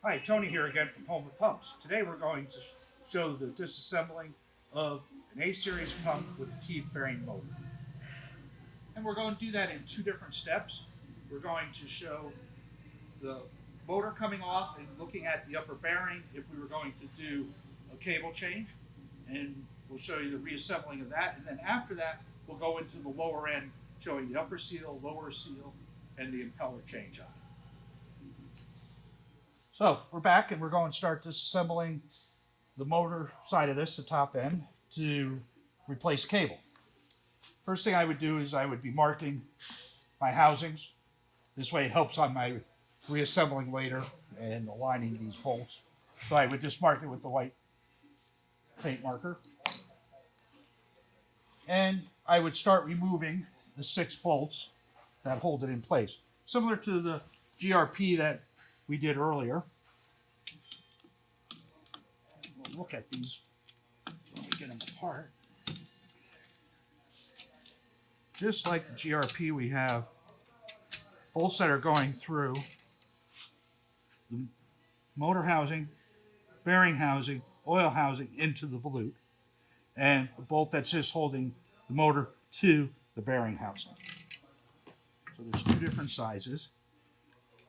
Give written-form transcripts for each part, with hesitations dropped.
Hi, Tony here again from HOMA Pumps. Today we're going to show the disassembling of an A-series pump with a teeth-bearing motor. And we're going to do that in two different steps. We're going to show the motor coming off and looking at the upper bearing if we were going to do a cable change. And we'll show you the reassembling of that. And then after that, we'll go into the lower end, showing the upper seal, lower seal, and the impeller change on it. So we're back and we're going to start disassembling the motor side of this, the top end, to replace cable. First thing I would do is I would be marking my housings. This way it helps on my reassembling later and aligning these bolts. So I would just mark it with the white paint marker. And I would start removing the 6 bolts that hold it in place. Similar to the GRP that we did earlier. We'll look at these when we get them apart. Just like the GRP, we have bolts that are going through the motor housing, bearing housing, oil housing into the volute, and a bolt that's just holding the motor to the bearing housing. So there's 2 different sizes,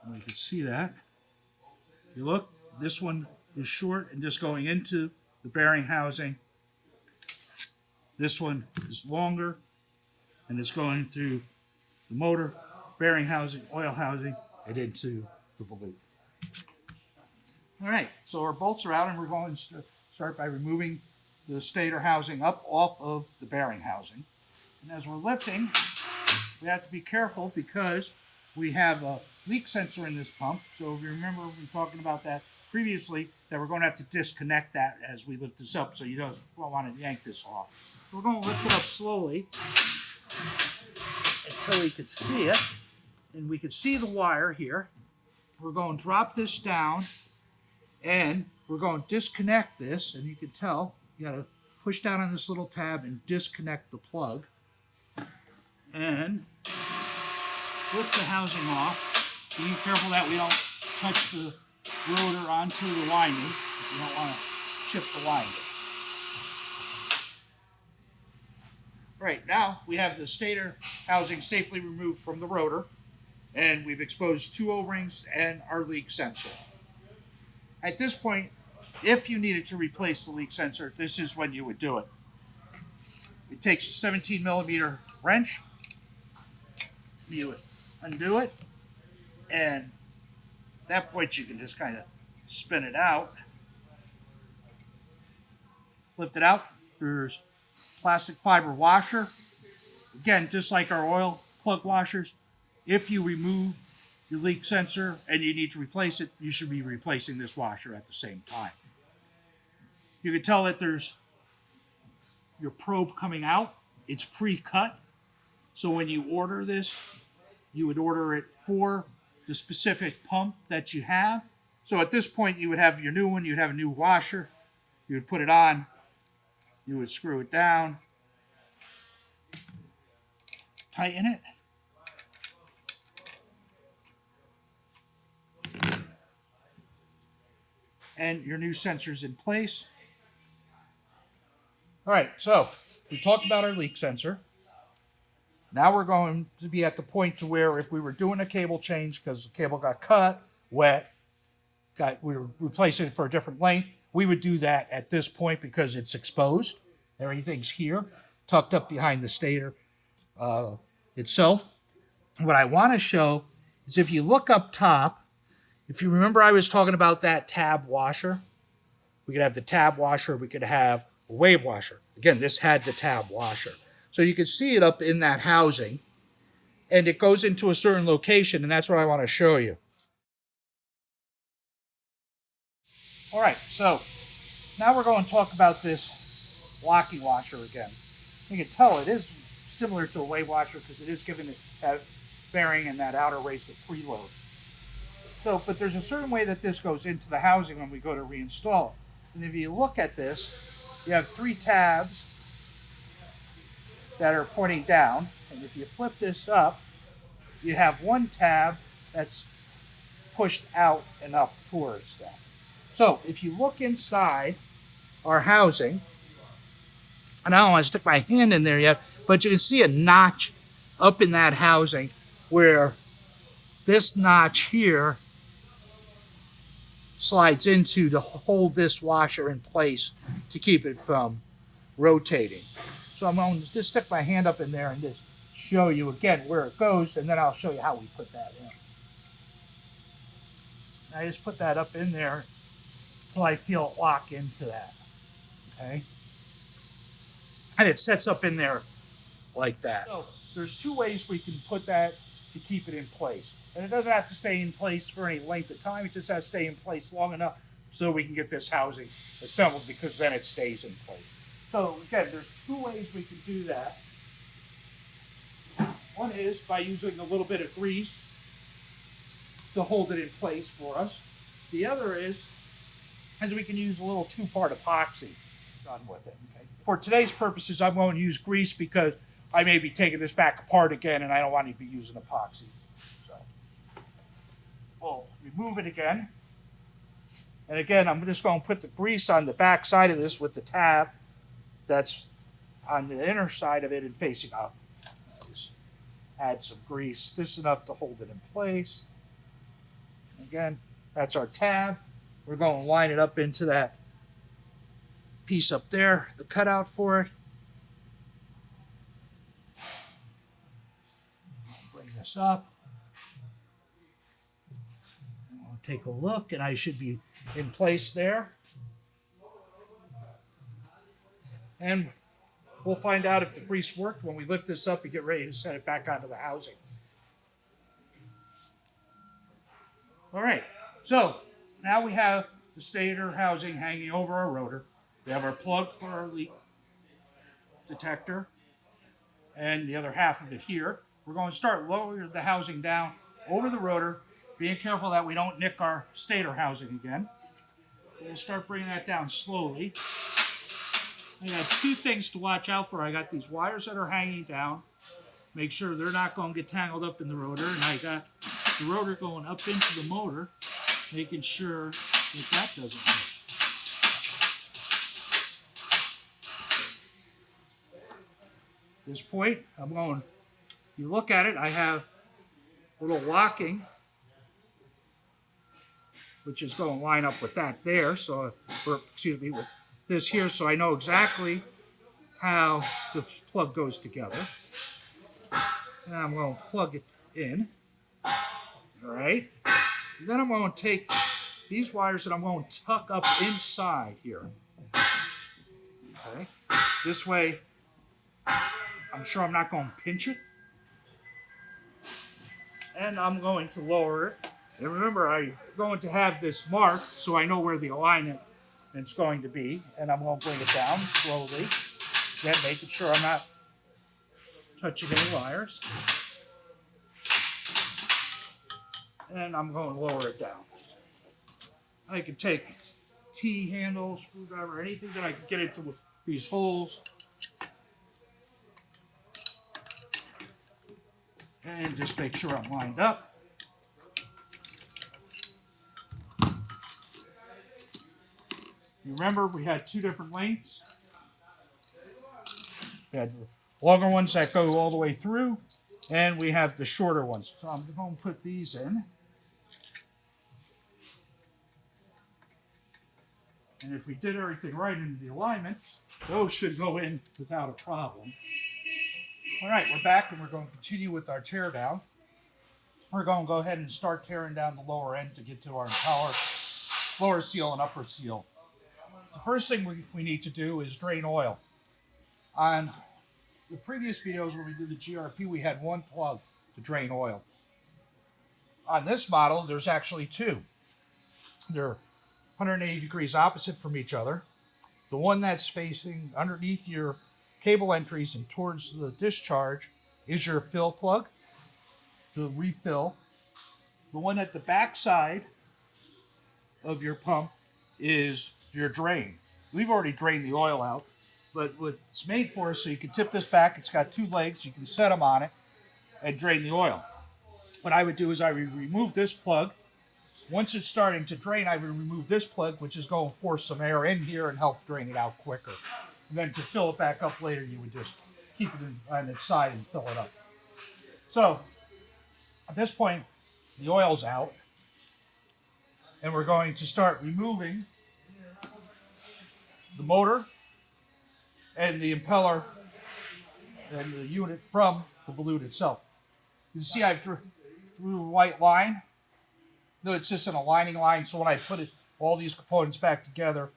and you can see that. You look, this one is short and just going into the bearing housing. This one is longer and it's going through the motor, bearing housing, oil housing, and into the volute. All right, so our bolts are out and we're going to start by removing the stator housing up off of the bearing housing. And as we're lifting, we have to be careful because we have a leak sensor in this pump. So if you remember, we were talking about that previously, that we're going to have to disconnect that as we lift this up, so you don't want to yank this off. So we're going to lift it up slowly until we can see it, and we can see the wire here. We're going to drop this down, and we're going to disconnect this, and you can tell, you got to push down on this little tab and disconnect the plug. And lift the housing off. Be careful that we don't touch the rotor onto the winding. You don't want to chip the winding. Right, now we have the stator housing safely removed from the rotor, and we've exposed 2 O-rings and our leak sensor. At this point, if you needed to replace the leak sensor, this is when you would do it. It takes a 17mm wrench. You would undo it, and at that point you can just kind of spin it out, lift it out. There's plastic fiber washer. Again, just like our oil plug washers, if you remove your leak sensor and you need to replace it, you should be replacing this washer at the same time. You can tell that there's your probe coming out. It's pre-cut. So when you order this, you would order it for the specific pump that you have. So at this point, you would have your new one, you'd have a new washer, you would put it on, you would screw it down, tighten it, and your new sensor's in place. All right, so we talked about our leak sensor. Now we're going to be at the point to where if we were doing a cable change because the cable got cut, wet, we were replacing it for a different length, we would do that at this point because it's exposed. Everything's here, tucked up behind the stator itself. What I want to show is if you look up top, if you remember I was talking about that tab washer, we could have the tab washer, we could have a wave washer. Again, this had the tab washer. So you can see it up in that housing, and it goes into a certain location, and that's what I want to show you. All right, so now we're going to talk about this locking washer again. You can tell it is similar to a wave washer because it is giving it that bearing and that outer race of preload. So, but there's a certain way that this goes into the housing when we go to reinstall it. And if you look at this, you have 3 tabs that are pointing down, and if you flip this up, you have one tab that's pushed out and up towards that. So if you look inside our housing, and I don't want to stick my hand in there yet, but you can see a notch up in that housing where this notch here slides into to hold this washer in place to keep it from rotating. So I'm going to just stick my hand up in there and just show you again where it goes, and then I'll show you how we put that in. I just put that up in there until I feel it lock into that. Okay? And it sets up in there like that. So there's two ways we can put that to keep it in place. And it doesn't have to stay in place for any length of time. It just has to stay in place long enough so we can get this housing assembled, because then it stays in place. So again, there's two ways we can do that. One is by using a little bit of grease to hold it in place for us. The other is we can use a little two-part epoxy done with it. Okay? For today's purposes, I'm going to use grease because I may be taking this back apart again and I don't want to be using epoxy. So we'll remove it again. And again, I'm just going to put the grease on the back side of this with the tab that's on the inner side of it and facing up. Just add some grease, just enough to hold it in place. Again, that's our tab. We're going to line it up into that piece up there, the cutout for it. Bring this up. I'll take a look, and I should be in place there. And we'll find out if the grease worked when we lift this up and get ready to set it back onto the housing. All right, so now we have the stator housing hanging over our rotor. We have our plug for our leak detector and the other half of it here. We're going to start lowering the housing down over the rotor, being careful that we don't nick our stator housing again. We'll start bringing that down slowly. I got two things to watch out for. I got these wires that are hanging down. Make sure they're not going to get tangled up in the rotor. And I got the rotor going up into the motor, making sure that that doesn't work. At this point, I'm going, you look at it, I have a little locking, which is going to line up with that there, so, or excuse me, with this here, so I know exactly how the plug goes together. And I'm going to plug it in. All right. And then I'm going to take these wires and I'm going to tuck up inside here. Okay. This way, I'm sure I'm not going to pinch it. And I'm going to lower it. And remember, I'm going to have this marked so I know where the alignment is going to be. And I'm going to bring it down slowly. Again, making sure I'm not touching any wires. And I'm going to lower it down. I can take T-handle, screwdriver, anything that I can get into these holes. And just make sure I'm lined up. You remember we had two different lengths. We had the longer ones that go all the way through, and we have the shorter ones. So I'm going to put these in. And if we did everything right in the alignment, those should go in without a problem. All right, we're back and we're going to continue with our tear down. We're going to go ahead and start tearing down the lower end to get to our impeller, lower seal and upper seal. The first thing we need to do is drain oil. On the previous videos when we did the GRP, we had one plug to drain oil. On this model, there's actually two. They're 180 degrees opposite from each other. The one that's facing underneath your cable entries and towards the discharge is your fill plug to refill. The one at the back side of your pump is your drain. We've already drained the oil out, but what it's made for is so you can tip this back. It's got two legs. You can set them on it and drain the oil. What I would do is I would remove this plug Once it's starting to drain, I would remove this plug, which is going to force some air in here and help drain it out quicker. And then to fill it back up later, you would just keep it on its side and fill it up. So at this point, the oil's out, and we're going to start removing the motor and the impeller and the unit from the volute itself. You can see I've drew a white line. No, it's just an aligning line, so when I put all these components back together,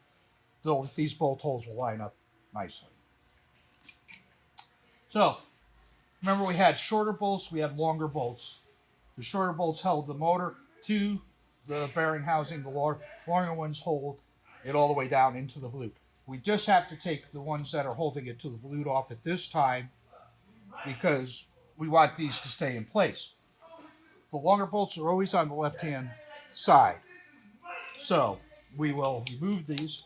these bolt holes will line up nicely. So, remember we had shorter bolts, we had longer bolts. The shorter bolts held the motor to the bearing housing, the longer ones hold it all the way down into the volute. We just have to take the ones that are holding it to the volute off at this time because we want these to stay in place. The longer bolts are always on the left-hand side. So we will remove these.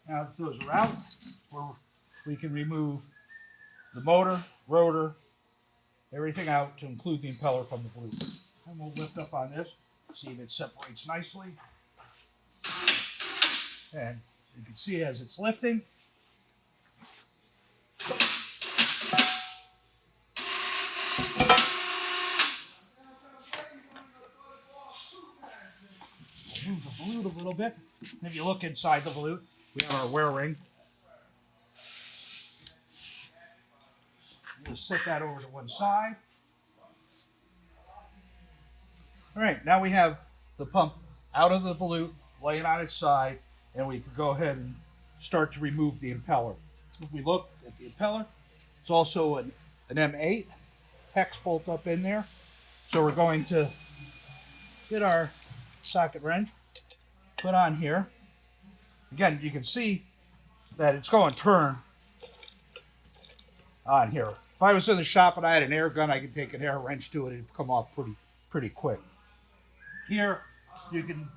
Now that those are out, we can remove the motor, rotor, everything out to include the impeller from the volute. And we'll lift up on this, see if it separates nicely. And you can see as it's lifting, move the volute a little bit. And if you look inside the volute, we have our wear ring. We'll set that over to one side. All right, now we have the pump out of the volute, laying on its side, and we can go ahead and start to remove the impeller. If we look at the impeller, it's also an M8 hex bolt up in there. So we're going to get our socket wrench, put on here. Again, you can see that it's going to turn on here. If I was in the shop and I had an air gun, I could take an air wrench to it and it'd come off pretty quick. Here, you can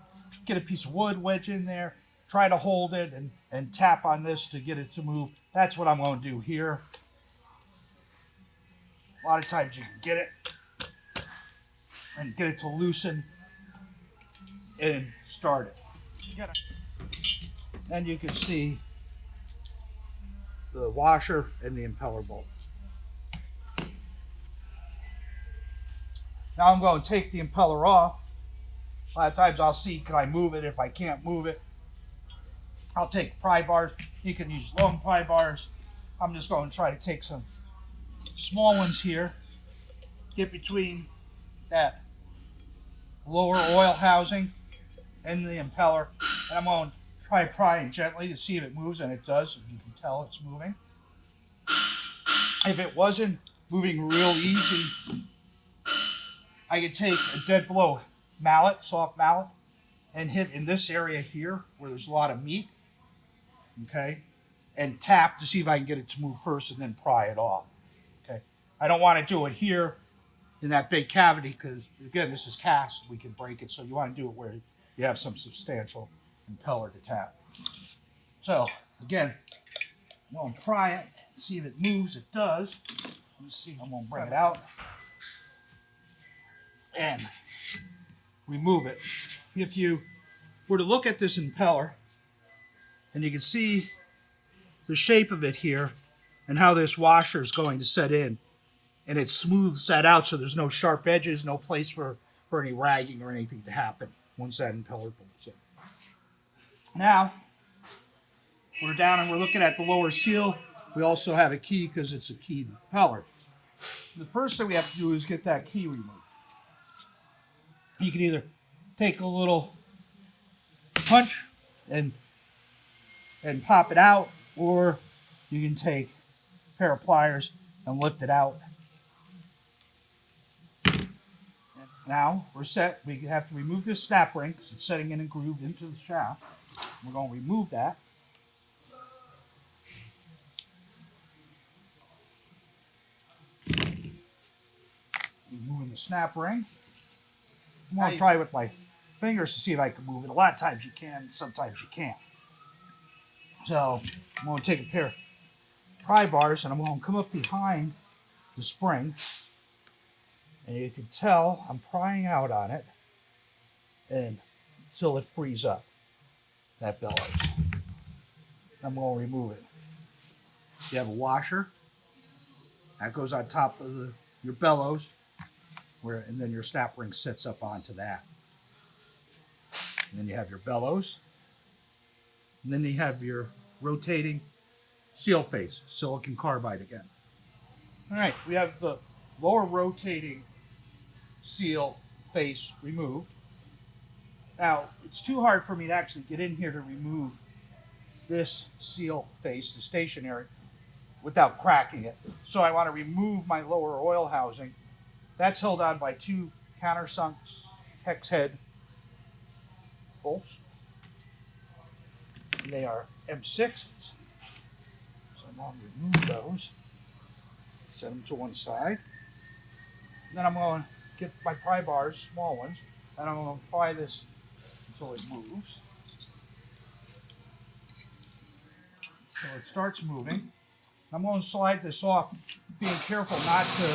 get a piece of wood, wedge in there, try to hold it and tap on this to get it to move. That's what I'm going to do here. A lot of times you can get it and get it to loosen and start it. And you can see the washer and the impeller bolt. Now I'm going to take the impeller off. A lot of times I'll see, can I move it? If I can't move it, I'll take pry bars. You can use long pry bars. I'm just going to try to take some small ones here, get between that lower oil housing and the impeller, and I'm going to try prying gently to see if it moves, and it does. You can tell it's moving. If it wasn't moving real easy, I could take a dead blow mallet, soft mallet, and hit in this area here where there's a lot of meat, okay, and tap to see if I can get it to move first and then pry it off, okay. I don't want to do it here in that big cavity because, again, this is cast, we can break it, so you want to do it where you have some substantial impeller to tap. So, again, I'm going to pry it, see if it moves. It does. Let's see, I'm going to bring it out and remove it. If you were to look at this impeller, and you can see the shape of it here and how this washer is going to set in, and it smooths that out so there's no sharp edges, no place for any ragging or anything to happen once that impeller bolts in. Now, we're down and we're looking at the lower seal. We also have a key because it's a keyed impeller. The first thing we have to do is get that key removed. You can either take a little punch and pop it out, or you can take a pair of pliers and lift it out. Now we're set. We have to remove this snap ring because it's setting in a groove into the shaft. We're going to remove that. Removing the snap ring. I'm going to try with my fingers to see if I can move it. A lot of times you can, sometimes you can't. So I'm going to take a pair of pry bars and I'm going to come up behind the spring And you can tell I'm prying out on it and until it frees up, that bellows. I'm going to remove it. You have a washer that goes on top of your bellows, and then your snap ring sits up onto that. And then you have your bellows, and then you have your rotating seal face, silicon carbide again. All right, we have the lower rotating seal face removed. Now, it's too hard for me to actually get in here to remove this seal face, the stationary, without cracking it. So I want to remove my lower oil housing. That's held on by two countersunk hex head bolts. And they are M6s. So I'm going to remove those. Set them to one side. And then I'm going to get my pry bars, small ones, and I'm going to pry this until it moves. So it starts moving. I'm going to slide this off, being careful not to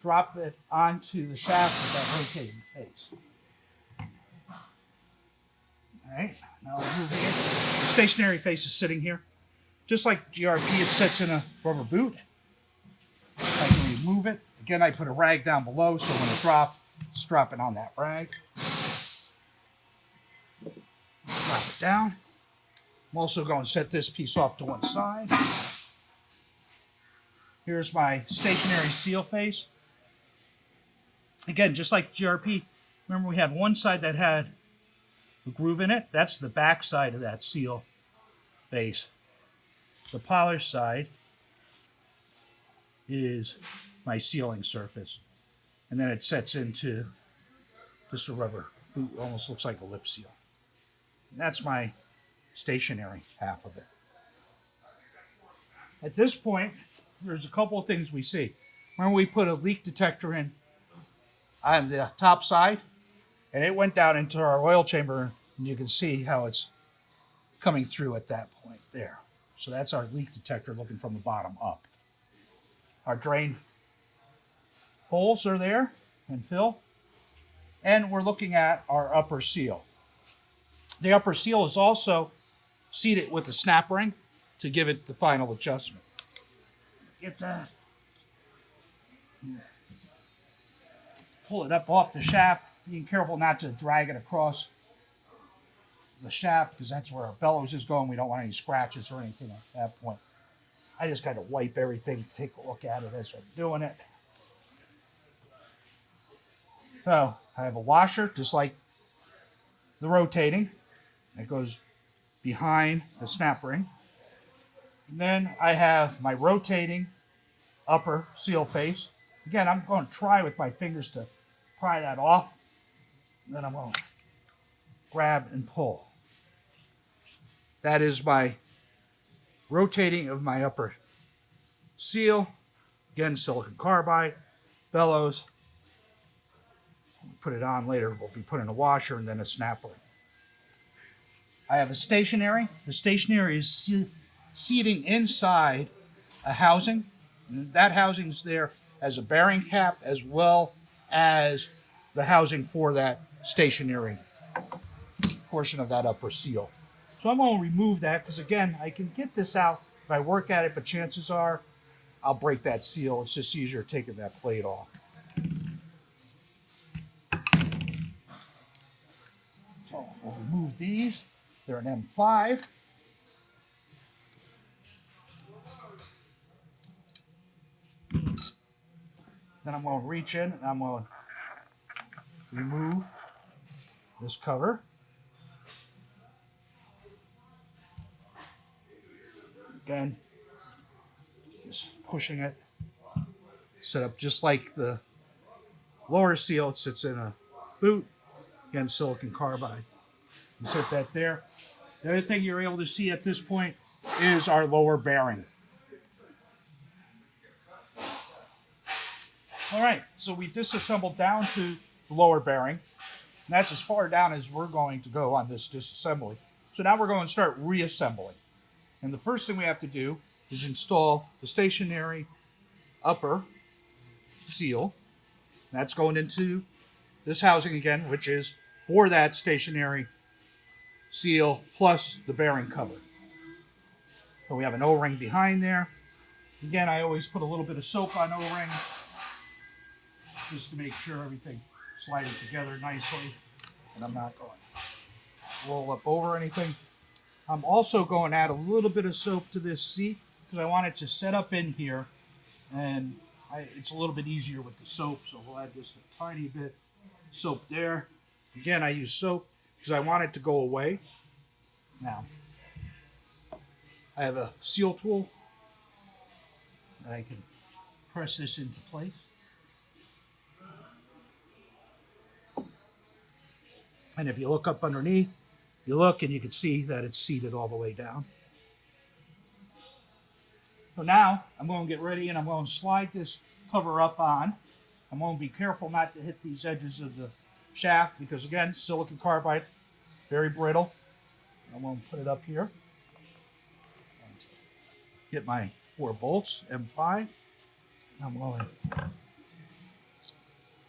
drop it onto the shaft with that rotating face. All right, now I'm moving it. The stationary face is sitting here. Just like GRP, it sits in a rubber boot. I can remove it. Again, I put a rag down below, so when it drops, it's dropping on that rag. Drop it down. I'm also going to set this piece off to one side. Here's my stationary seal face. Again, just like GRP, remember we had one side that had a groove in it. That's the back side of that seal face. The polished side is my sealing surface. And then it sets into just a rubber boot, almost looks like a lip seal. And that's my stationary half of it. At this point, there's a couple of things we see. Remember we put a leak detector in on the top side, and it went down into our oil chamber, and you can see how it's coming through at that point there. So that's our leak detector looking from the bottom up. Our drain holes are there and fill. And we're looking at our upper seal. The upper seal is also seated with a snap ring to give it the final adjustment. Get that. Pull it up off the shaft. Being careful not to drag it across the shaft because that's where our bellows is going. We don't want any scratches or anything at that point. I just kind of wipe everything, take a look at it as I'm doing it. So I have a washer, just like the rotating. It goes behind the snap ring. And then I have my rotating upper seal face. Again, I'm going to try with my fingers to pry that off. And then I'm going to grab and pull. That is my rotating of my upper seal. Again, silicon carbide, bellows. Put it on later. We'll be putting a washer and then a snap ring. I have a stationary. The stationary is seating inside a housing. That housing is there as a bearing cap as well as the housing for that stationary portion of that upper seal. So I'm going to remove that because, again, I can get this out if I work at it, but chances are I'll break that seal. It's just easier taking that plate off. So we'll remove these. They're an M5. Then I'm going to reach in and I'm going to remove this cover. Again, just pushing it. Set up just like the lower seal. It sits in a boot. Again, silicon carbide. You set that there. The other thing you're able to see at this point is our lower bearing. All right, so we disassembled down to the lower bearing. And that's as far down as we're going to go on this disassembly. So now we're going to start reassembling. And the first thing we have to do is install the stationary upper seal That's going into this housing again, which is for that stationary seal plus the bearing cover. So we have an O-ring behind there. Again, I always put a little bit of soap on O-ring just to make sure everything slided together nicely and I'm not going to roll up over anything. I'm also going to add a little bit of soap to this seat because I want it to set up in here, and it's a little bit easier with the soap, so we'll add just a tiny bit of soap there. Again, I use soap because I want it to go away. Now, I have a seal tool that I can press this into place. And if you look up underneath, you look and you can see that it's seated all the way down. So now I'm going to get ready and I'm going to slide this cover up on. I'm going to be careful not to hit these edges of the shaft because, again, silicon carbide, very brittle. I'm going to put it up here. Get my 4 bolts, M5. I'm going to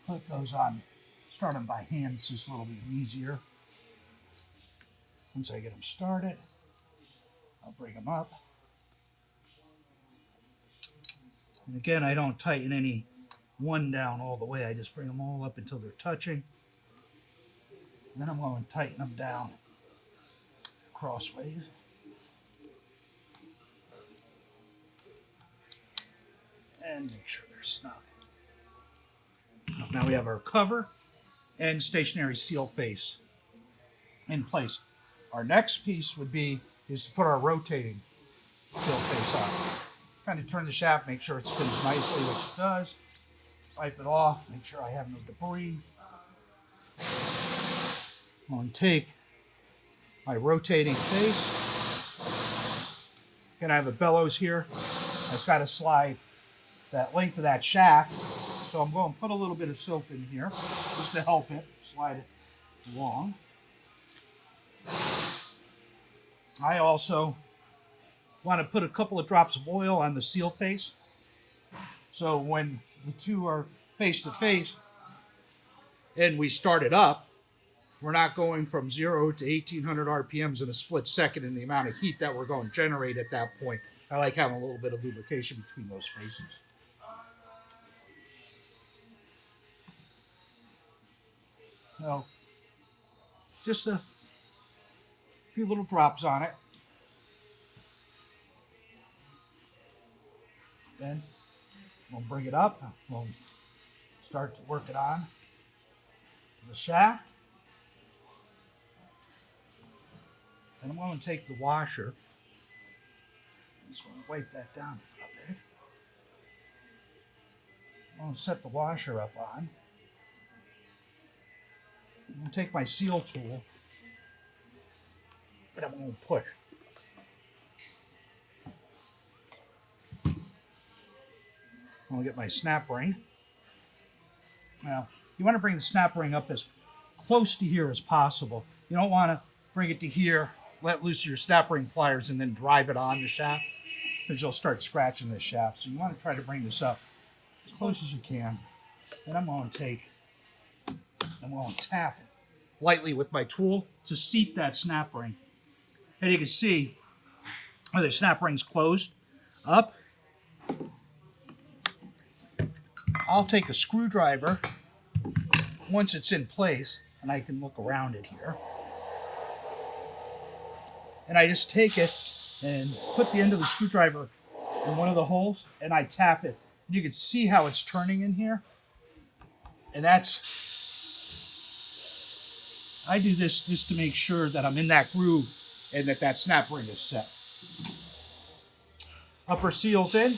put those on. Start them by hand, it's just a little bit easier. Once I get them started, I'll bring them up. And again, I don't tighten any one down all the way. I just bring them all up until they're touching. And then I'm going to tighten them down crossways. And make sure they're snug. Now we have our cover and stationary seal face in place. Our next piece is to put our rotating seal face on. Kind of turn the shaft, make sure it spins nicely, which it does. Wipe it off, make sure I have no debris. I'm going to take my rotating face. Again, I have a bellows here. It's got to slide that length of that shaft. So I'm going to put a little bit of soap in here just to help it slide it along. I also want to put a couple of drops of oil on the seal face. So when the two are face to face and we start it up, we're not going from 0 to 1800 RPMs in a split second in the amount of heat that we're going to generate at that point. I like having a little bit of lubrication between those faces. So, just a few little drops on it. Then we'll bring it up. We'll start to work it on the shaft. And I'm going to take the washer. I'm just going to wipe that down a bit. I'm going to set the washer up on. I'm going to take my seal tool, but I'm going to push. I'm going to get my snap ring. Now, you want to bring the snap ring up as close to here as possible. You don't want to bring it to here, let loose your snap ring pliers, and then drive it on the shaft, because you'll start scratching the shaft. So you want to try to bring this up as close as you can. Then I'm going to tap it lightly with my tool to seat that snap ring. And you can see where the snap ring's closed up. I'll take a screwdriver once it's in place, and I can look around it here. And I just take it and put the end of the screwdriver in one of the holes, and I tap it. You can see how it's turning in here. And I do this just to make sure that I'm in that groove and that snap ring is set. Upper seal's in.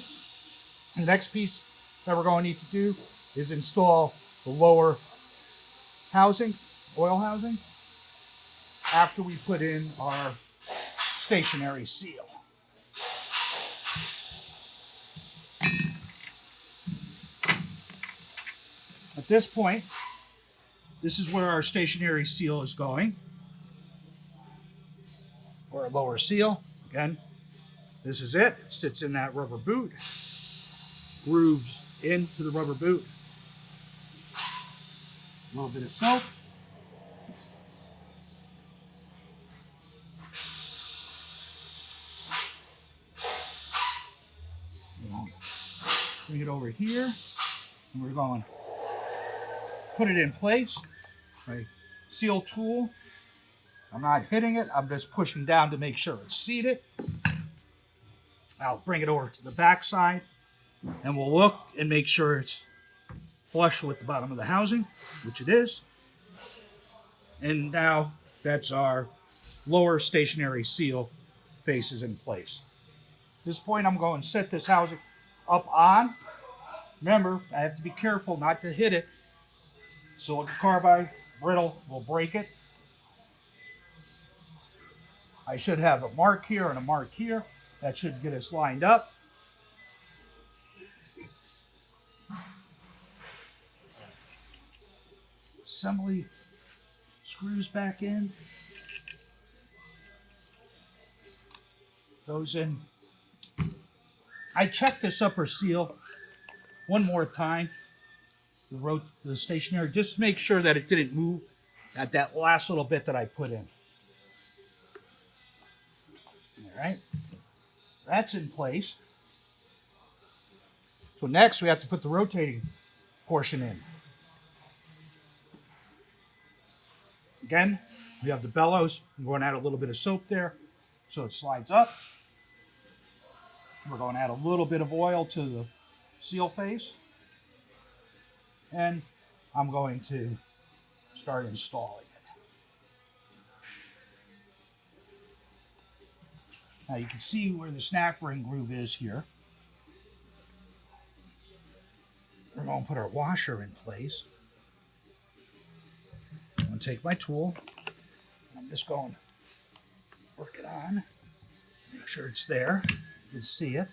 The next piece that we're going to need to do is install the lower housing, oil housing, after we put in our stationary seal. At this point, this is where our stationary seal is going, or a lower seal. Again, this is it. It sits in that rubber boot, grooves into the rubber boot. A little bit of soap. Bring it over here, and we're going to put it in place. My seal tool, I'm not hitting it, I'm just pushing down to make sure it's seated. I'll bring it over to the back side, and we'll look and make sure it's flush with the bottom of the housing, which it is. And now that's our lower stationary seal faces in place. At this point, I'm going to set this housing up on. Remember, I have to be careful not to hit it. Silicon carbide, brittle, will break it. I should have a mark here and a mark here. That should get us lined up. Assembly screws back in. Goes in. I checked this upper seal one more time, the stationary, just to make sure that it didn't move at that last little bit that I put in. All right, that's in place. So next we have to put the rotating portion in. Again, we have the bellows. I'm going to add a little bit of soap there so it slides up. We're going to add a little bit of oil to the seal face. And I'm going to start installing it. Now you can see where the snap ring groove is here. We're going to put our washer in place. I'm going to take my tool. I'm just going to work it on. Make sure it's there. You can see it.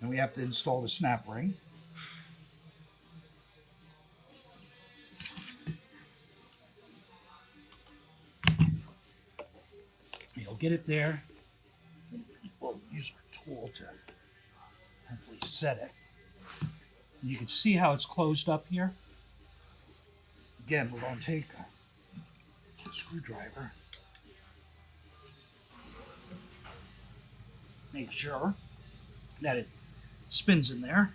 And we have to install the snap ring. You'll get it there. We'll use our tool to hopefully set it. You can see how it's closed up here. Again, we're going to take a screwdriver. Make sure that it spins in there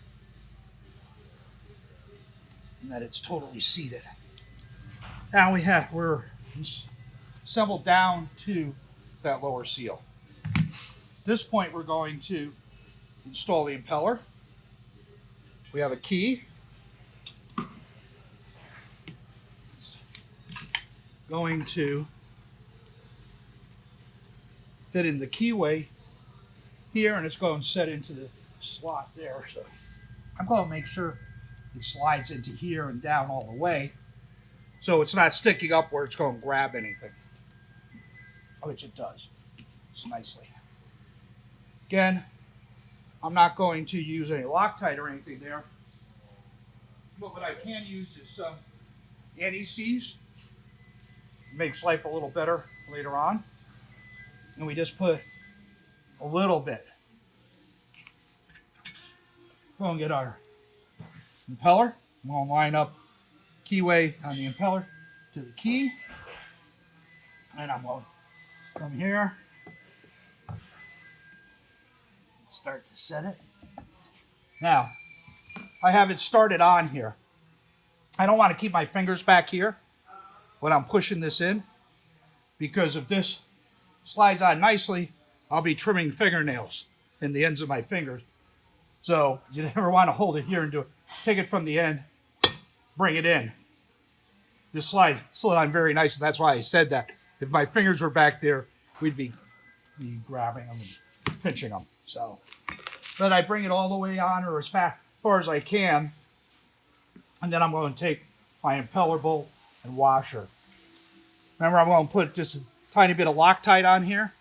and that it's totally seated. Now we're assembled down to that lower seal. At this point, we're going to install the impeller. We have a key. It's going to fit in the keyway here, and it's going to set into the slot there. So I'm going to make sure it slides into here and down all the way, so it's not sticking up where it's going to grab anything, which it does so nicely. Again, I'm not going to use any Loctite or anything there, but what I can use is some anti-seize. It makes life a little better later on. And we just put a little bit. We're going to get our impeller. I'm going to line up keyway on the impeller to the key. And I'm going to come here, start to set it. Now, I have it started on here. I don't want to keep my fingers back here when I'm pushing this in, because if this slides on nicely, I'll be trimming fingernails in the ends of my fingers. So you never want to hold it here and do it. Take it from the end, bring it in. This slid on very nice, and that's why I said that. If my fingers were back there, we'd be grabbing them and pinching them. So, but I bring it all the way on, or as far as I can, and then I'm going to take my impeller bolt and washer. Remember, I'm going to put just a tiny bit of Loctite on here.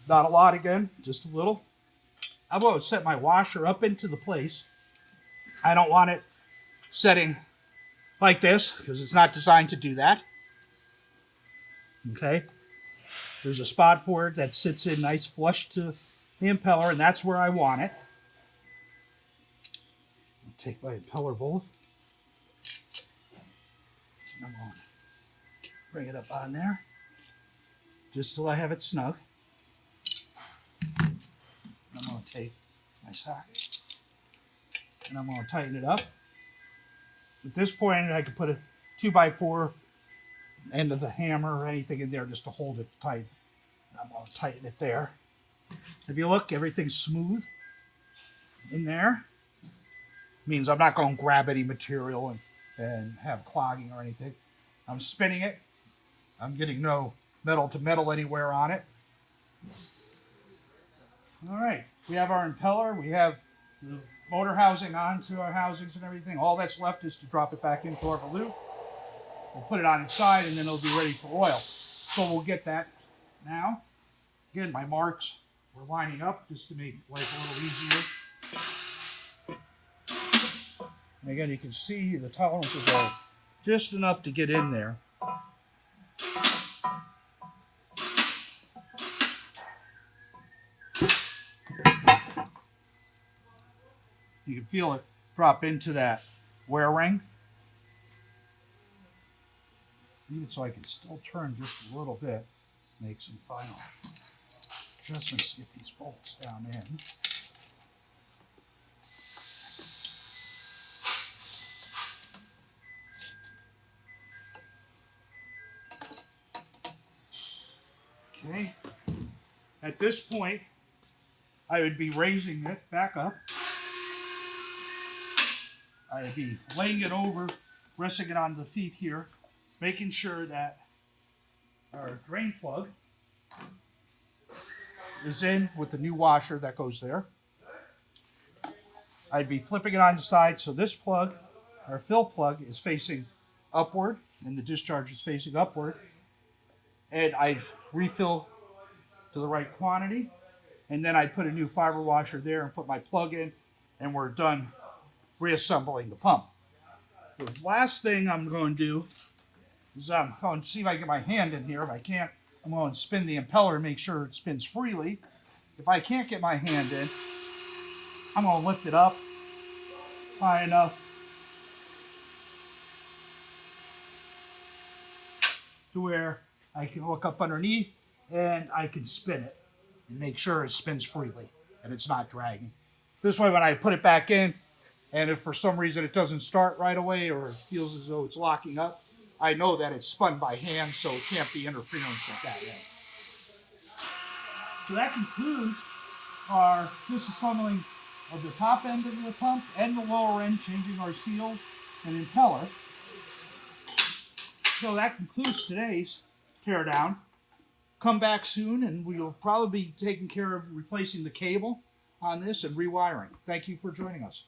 Not a lot again, just a little. I'm going to set my washer up into the place. I don't want it setting like this, because it's not designed to do that. Okay, there's a spot for it that sits in nice flush to the impeller, and that's where I want it. I'll take my impeller bolt. I'm going to bring it up on there just till I have it snug. I'm going to take my socket and I'm going to tighten it up. At this point, I could put a 2x4 end of the hammer or anything in there just to hold it tight. And I'm going to tighten it there. If you look, everything's smooth in there. Means I'm not going to grab any material and have clogging or anything. I'm spinning it. I'm getting no metal to metal anywhere on it. All right, we have our impeller. We have the motor housing onto our housings and everything. All that's left is to drop it back into our volute. We'll put it on inside and then it'll be ready for oil. So we'll get that now. Again, my marks were lining up just to make life a little easier. And again, you can see the tolerances are just enough to get in there. You can feel it drop into that wear ring. Even so I can still turn just a little bit, make some final adjustments to get these bolts down in. Okay, at this point, I would be raising it back up. I would be laying it over, resting it on the feet here, making sure that our drain plug is in with the new washer that goes there. I'd be flipping it on the side so this plug, our fill plug, is facing upward and the discharge is facing upward. And I'd refill to the right quantity, and then I'd put a new fiber washer there and put my plug in, and we're done reassembling the pump. The last thing I'm going to do is I'm going to see if I can get my hand in here. If I can't, I'm going to spin the impeller and make sure it spins freely. If I can't get my hand in, I'm going to lift it up high enough to where I can look up underneath and I can spin it and make sure it spins freely and it's not dragging. This way, when I put it back in, and if for some reason it doesn't start right away or it feels as though it's locking up, I know that it's spun by hand, so it can't be interference with that way. So that concludes our disassembling of the top end of the pump and the lower end, changing our seals and impeller. So that concludes today's teardown. Come back soon and we'll probably be taking care of replacing the cable on this and rewiring. Thank you for joining us.